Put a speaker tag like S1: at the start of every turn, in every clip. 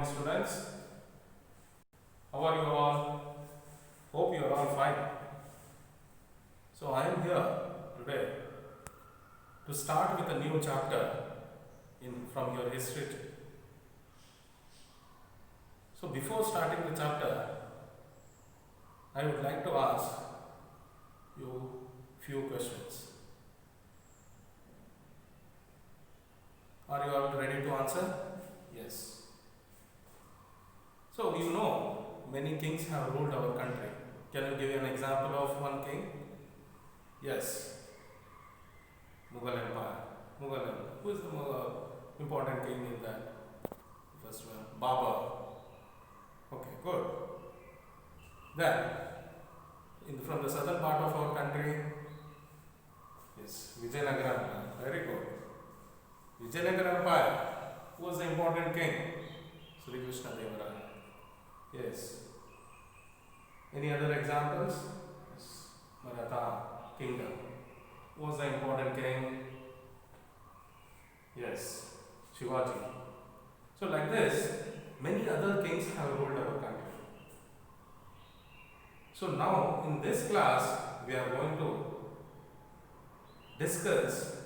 S1: morning, students. How are you all? Hope you are all fine. So I am here today to start with a new chapter from your history. So before starting the chapter, I would like to ask you few questions. Are you all ready to answer? Yes. So you know many kings have ruled our country. Can you give an example of one king? Yes. Mughal Empire. Mughal Empire. Who is the important king in that? First one. Babur. Okay, good. Then, from the southern part of our country, yes, Vijayanagara Empire. Very good. Vijayanagara Empire. Who was the important king? Sri Krishna Deva Raya. Yes. Any other examples? Yes. Maratha Kingdom. Who was the important king? Yes. Shivaji. So like this, many other kings have ruled our country. So now in this class, we are going to discuss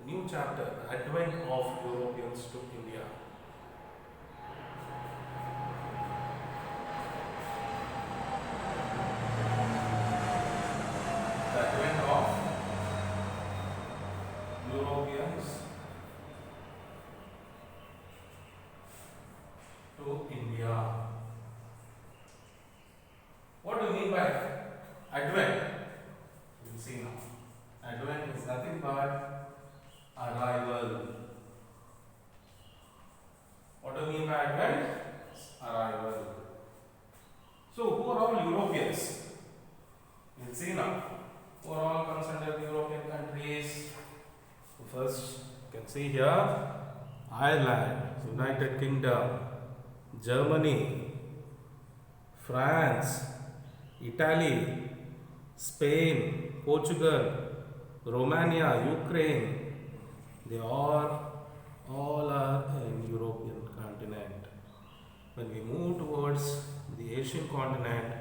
S1: a new chapter, the advent of Europeans to India. The advent of Europeans to India. What do you mean by advent? You will see now. Advent is nothing but arrival. What do you mean by advent? Arrival. So who are all Europeans? You will see now. Who are all comes under the European countries? First, you can see here Ireland, United Kingdom, Germany, France, Italy, Spain, Portugal, Romania, Ukraine. They all are in European continent. When we move towards the Asian continent,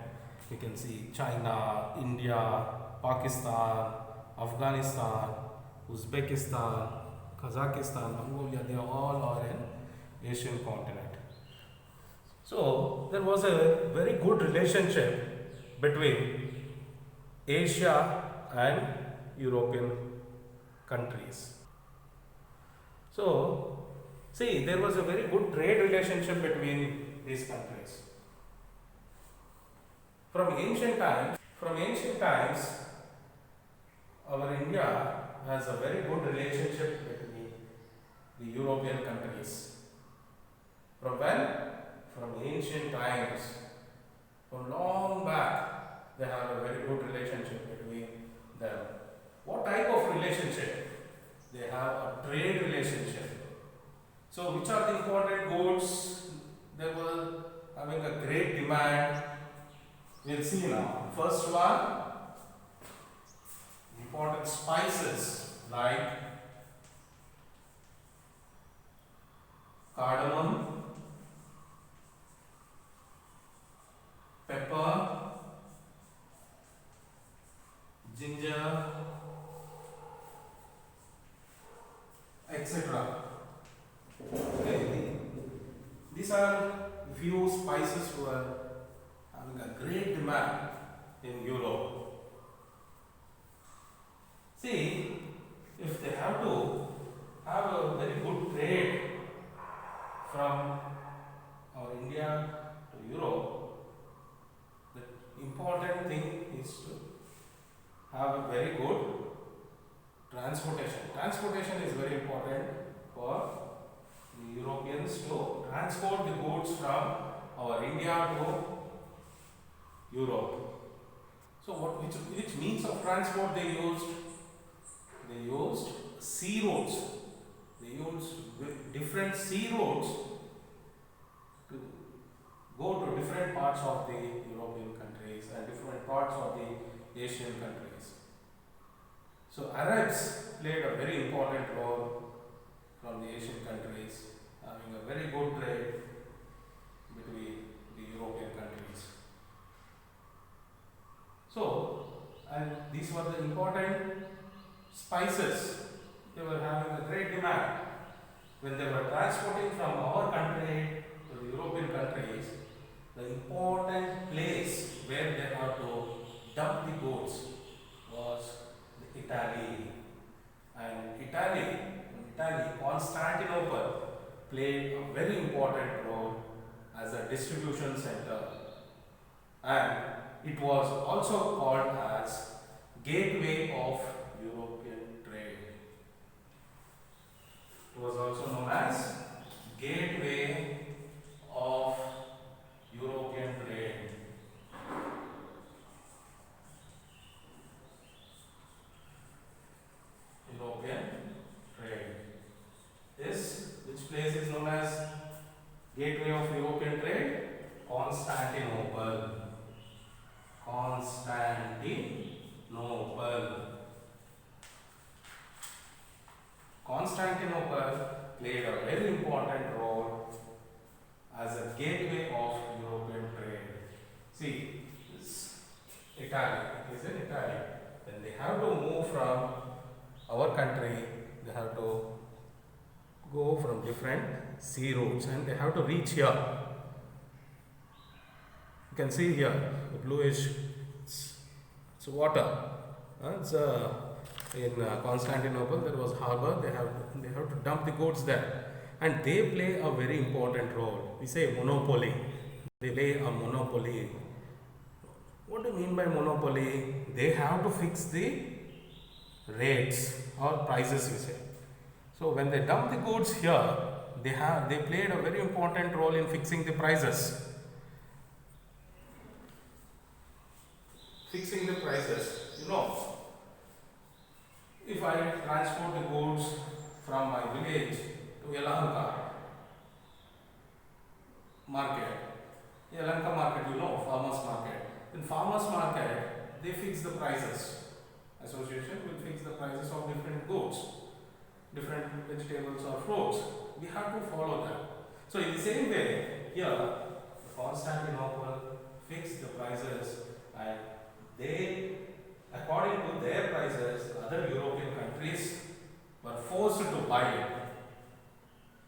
S1: we can see China, India, Pakistan, Afghanistan, Uzbekistan, Kazakhstan, Mongolia. They all are in Asian continent. So there was a very good relationship between Asia and European countries. So see, there was a very good trade relationship between these countries. From ancient times, our India has a very good relationship between the European countries. From when? From ancient times. From long back, they have a very good relationship between them. What type of relationship? They have a trade relationship. So, which are the important goods they were having a great demand? We'll see now. First one, important spices like cardamom, pepper, ginger, etc. Okay. These are few spices who are having a great demand in Europe. See, if they have to have a very good trade from our India to Europe, the important thing is to have a very good transportation. Transportation is very important for the Europeans to transport the goods from our India to Europe. So which means of transport they used? They used sea roads. They used different sea roads to go to different parts of the European countries and different parts of the Asian countries. So Arabs played a very important role from the Asian countries, having a very good important spices. They were having a great demand. When they were transporting from our country to the European countries, the important place where they had to dump the goods was Italy. And Italy, Constantinople played a very important role as a distribution center, and it was also called as gateway of European trade. It was also known as gateway of European trade. European trade. This which place is known as gateway of European trade? Constantinople. Constantinople played a very important role as a gateway of European trade. See, this Italy is in Italy. Then they have to move from our country, they have to go from different sea routes and they have to reach here. You can see here the bluish, it's water. In Constantinople there was harbor. They have to dump the goods there, and they play a very important role. We say monopoly. They play a monopoly. What do you mean by monopoly? They have to fix the rates or prices, we say. So when they dump the goods here, they played a very important role in fixing the prices. Fixing the prices. If I transport the goods from my village to Yelahanka market, farmers market. In farmers market, they fix the prices. Association will fix the prices of different goods, different vegetables or fruits. We have to follow that. So in the same way, here, Constantinople fixed the prices, and they, according to their prices, other European countries were forced to buy it.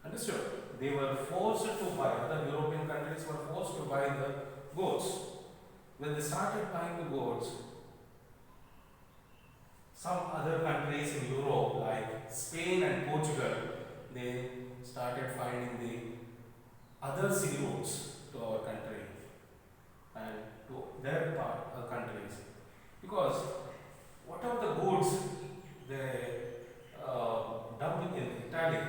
S1: Understood? They were forced to buy, other European countries were forced to buy the goods. When they started buying the goods, some other countries in Europe like Spain and Portugal, they started finding the other sea routes to our country and to their countries, because whatever the goods they dumped in Italy,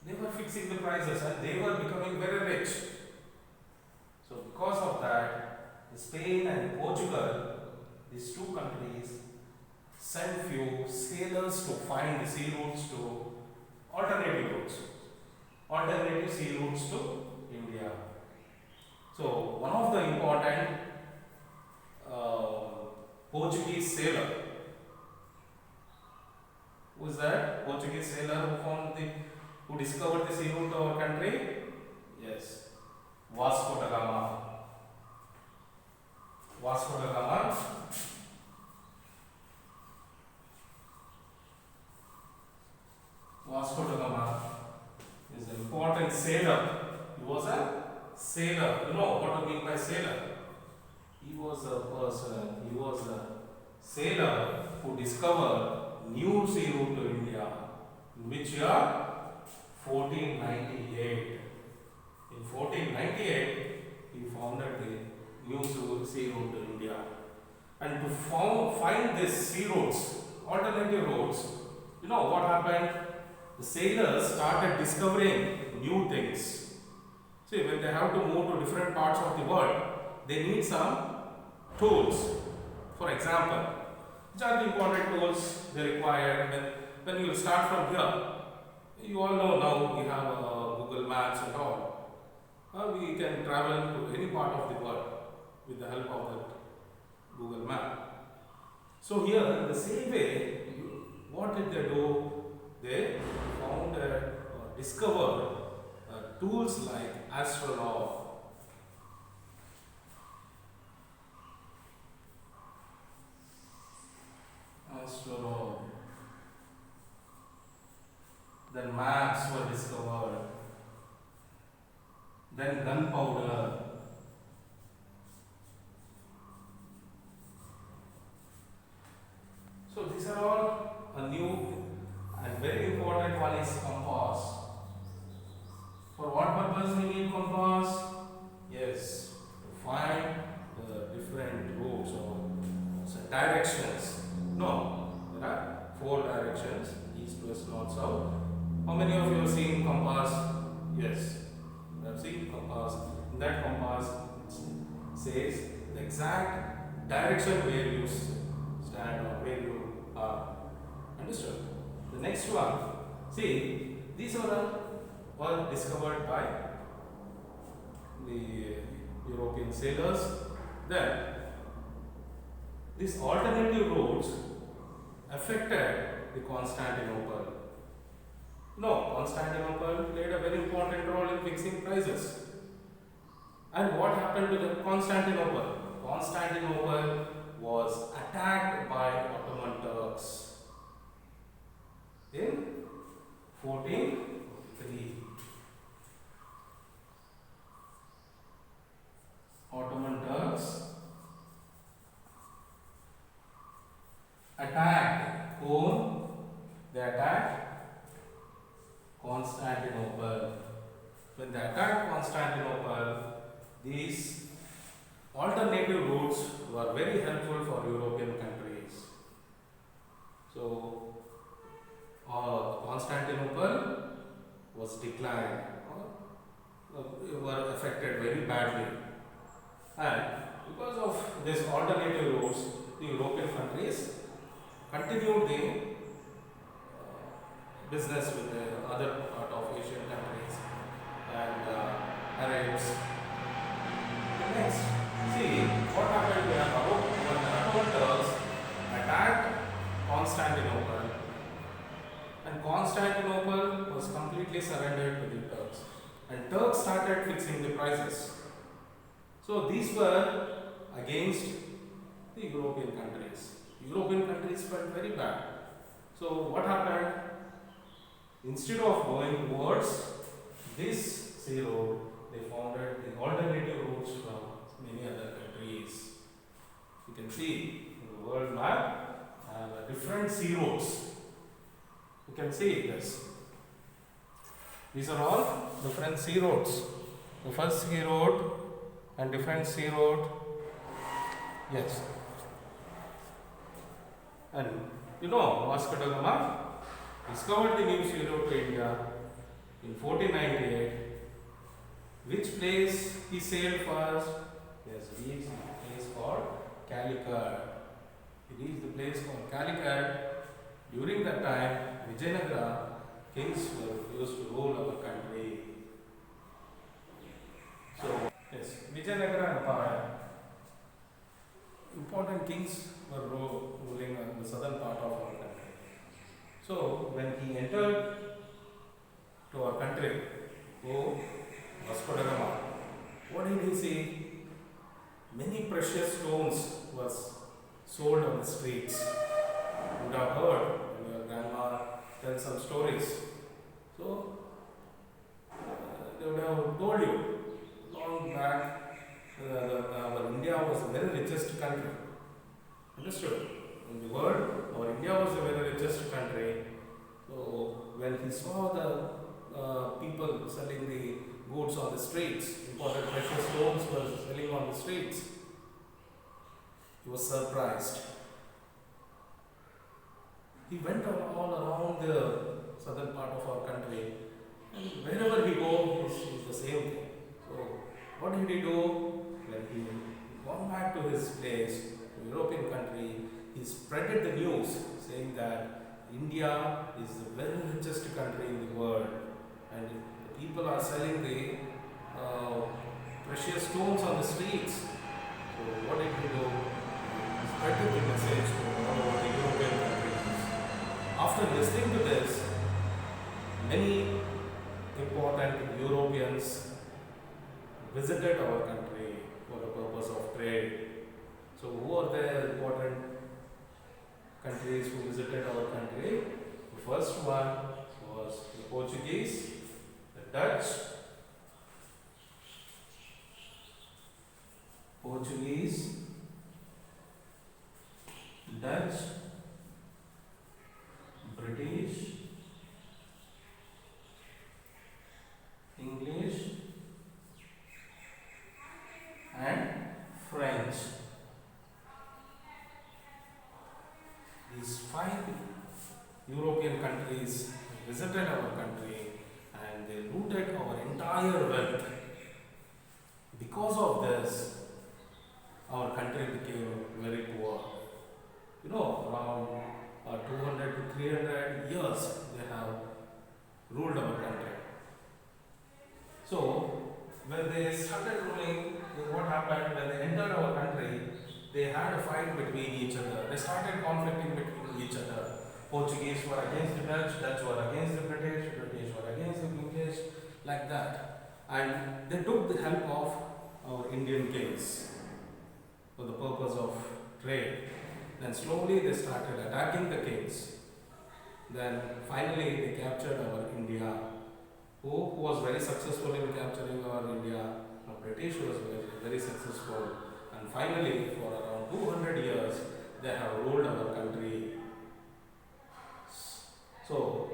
S1: they were fixing the prices and they were becoming very rich. So because of that, Spain and Portugal, these two countries, sent few sailors to find the sea routes to alternative sea routes to India. So one of the important Portuguese sailor, who is that? Portuguese sailor who discovered the sea route to our country? Yes, Vasco da Gama. Vasco da Gama is an important sailor. He was a sailor. You know what I mean by sailor? He was a sailor who discovered new sea route to India. In which year? 1498. In 1498, he founded the new sea route to India. And to find these sea routes, alternative routes, you know what happened? The sailors started discovering new things. See, when they have to move to different parts of the world, they need some tools. For example, which are the important tools they require when you start from here? You all know now we have Google Maps and all. We can travel to any part of the world with the help of that Google Map. So here, in the same way, what did they do? They found or discovered tools like astrolabe. to Rome. Then maps were discovered. Then gunpowder. So these are all a new and very important one is compass. For what purpose we need compass? Yes, to find the different routes or directions. No, there are 4 directions: east, west, north, south. How many of you have seen compass? Yes, you have seen compass. In that compass says the exact direction where you stand or where you are. Understood? The next one. See, these were discovered by the European sailors. Then these alternative routes affected the Constantinople. No, Constantinople played a very important role in fixing prices. And what happened to the Constantinople? Constantinople was attacked by Ottoman Turks in 1443. Ottoman Turks attacked whom? They attacked Constantinople. When they attacked Constantinople, these alternative routes were very helpful for European countries. So, Constantinople was declined, were affected very badly. And because of these alternative routes, the European countries continued the business with the other part of Asian countries and Arabs. Next, see what happened when the Ottoman Turks attacked Constantinople, and Constantinople was completely surrendered to the Turks, and Turks started fixing the prices. So these were against the European countries. European countries felt very bad. So what happened? Instead of going towards this sea road, they founded the alternative routes from many other countries. You can see in the world map different sea roads. You can see this. These are all different sea roads. The first sea road and different sea road. Yes. And you know, Vasco da Gama discovered the new sea road to India in 1498. Which place he sailed first? Yes, he reached the place called Calicut. He reached the place called Calicut. During that time, Vijayanagara kings were used to rule our country. So, yes, Vijayanagara Empire. Important kings were ruling the southern part of our country. So, when he entered to our country, Vasco da Gama, what did he see? Many precious stones was sold on the streets. You would have heard when your grandma tells some stories. So, they would have told you long back our India was the very richest country. Understood? In the world, our India was the very richest country. So, when he saw the people selling the goods on the streets, important precious stones were selling on the streets, he was surprised. He went all around the southern part of our country, and wherever he goes, it's the same thing. So, what did he do? When he gone back to his place, to European country, he spreaded the news saying that India is the very richest country in the world, and the people are selling the precious stones on the streets. So, what did he do? He spread the message to all over the European countries. After listening to this, many important Europeans visited our country for the purpose of trade. So, who are the important countries who visited our country. The first one was the Portuguese, the Dutch, Dutch, British, English, and French. These 5 European countries visited our country and they looted our entire wealth. Because of this, our country became very poor. You know, around 200 to 300 years they have ruled our country. So, when they started ruling, what happened? When they entered our country, they had a fight between each other. They started conflicting between each other. Portuguese were against the Dutch, Dutch were against the British, British were against the English, like that. And they took the help of our Indian kings for the purpose of trade. Then slowly they started attacking the kings. Then finally they captured our India. Who was very successful in capturing our India? The British was very successful. And finally, for around 200 years, they have ruled our country. So,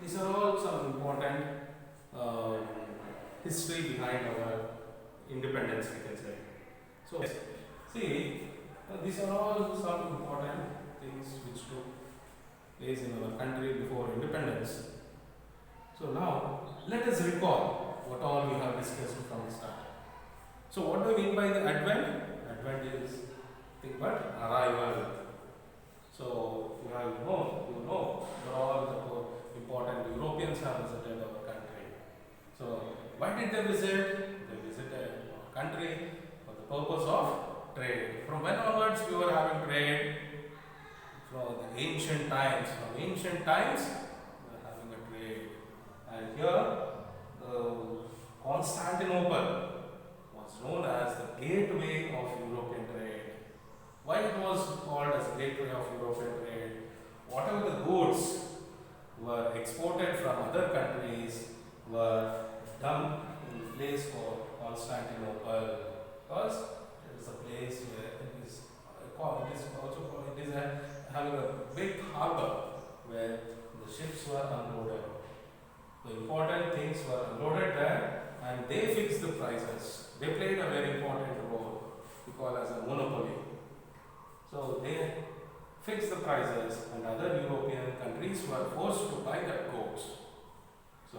S1: these are all some important history behind our independence, we can say. So, see, these are all some important things which took place in our country before independence. So now, let us recall what all we have discussed from the start. So what do we mean by the advent? Advent is nothing but arrival. So you know that all the important Europeans have visited our country. So why did they visit? They visited our country for the purpose of trade. From when onwards we were having trade? From the ancient times. From ancient times we were having a trade. And here Constantinople was known as the gateway of European trade. Why it was called as the gateway of European trade? Whatever the goods were exported from other countries were dumped in a place called Constantinople, because it is a place where having a big harbor where the ships were unloaded. The important things were unloaded there and they fixed the prices. They played a very important role, we call as a monopoly. So they fixed the prices and other European countries were forced to buy that goods. So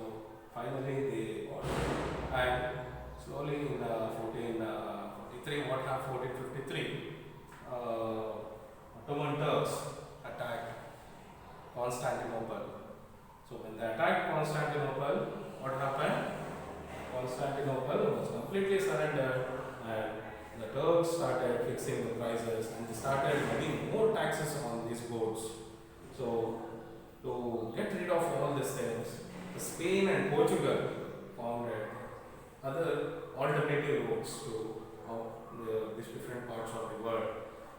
S1: finally they got it. And slowly in 1453, 1453, Ottoman Turks attacked Constantinople. So when they attacked Constantinople, what happened? Constantinople was completely surrendered and the Turks started fixing the prices and they started levying more taxes on these goods. So to get rid of all these things, Spain and Portugal founded other alternative routes to these different parts of the world.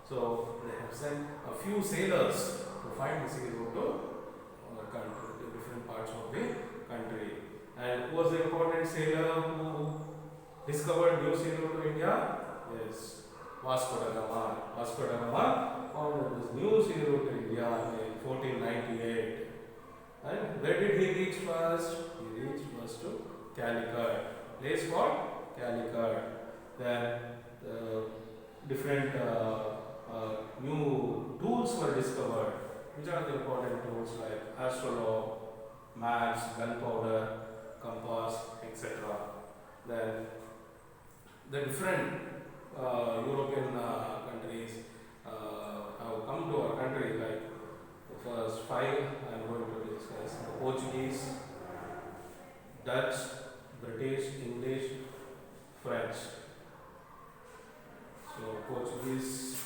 S1: So they have sent a few sailors to find the sea route to country, to different parts of the country. And who was the important sailor who discovered New Sea route to India? Yes, Vasco da Gama. Vasco da Gama founded this New Sea route to India in 1498. And where did he reach first? He reached first to Calicut. Place called Calicut. Then different new tools were discovered. Which are the important tools like astrolabe, maps, gunpowder, compass, etc. Then the different European countries have come to our country, like the first 5 I am going to discuss: the Portuguese, Dutch, British, English, French. So Portuguese,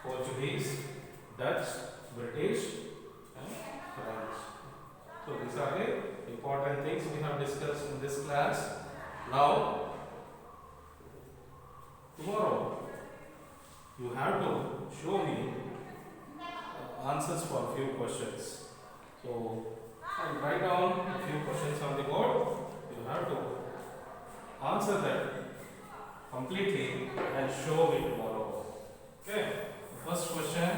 S1: Portuguese, Dutch, British, and French. So these are the important things we have discussed in this class. Now, tomorrow you have to show me answers for a few questions. So I'll write down a few questions on the board. You have to answer that completely and show me tomorrow. Okay. The first question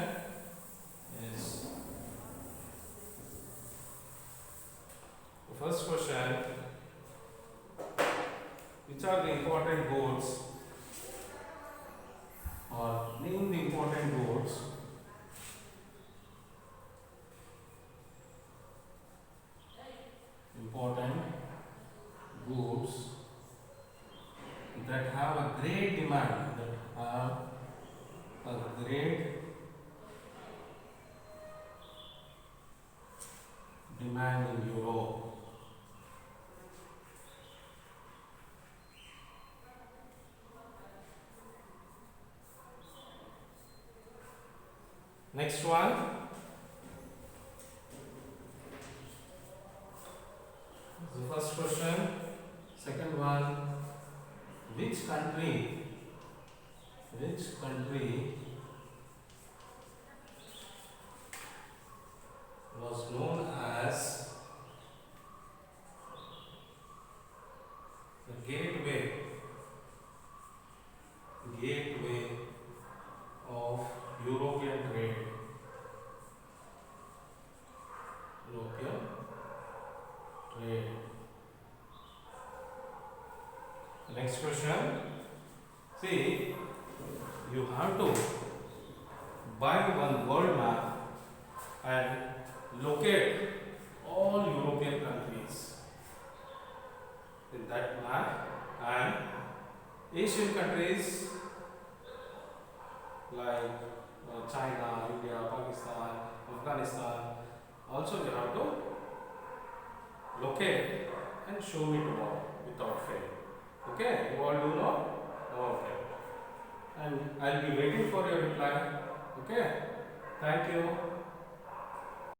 S1: is which are the important goals or name the important goals that have a great demand, in Europe. Next one. The first question. Second one. Which country was known as the gateway of European trade? Next question. See, you have to buy one world map and locate all European countries in that map, and Asian countries like China, India, Pakistan, Afghanistan. Also, you have to locate and show me tomorrow without fail. Okay, you all do know? Okay. And I'll be waiting for your reply. Okay. Thank you.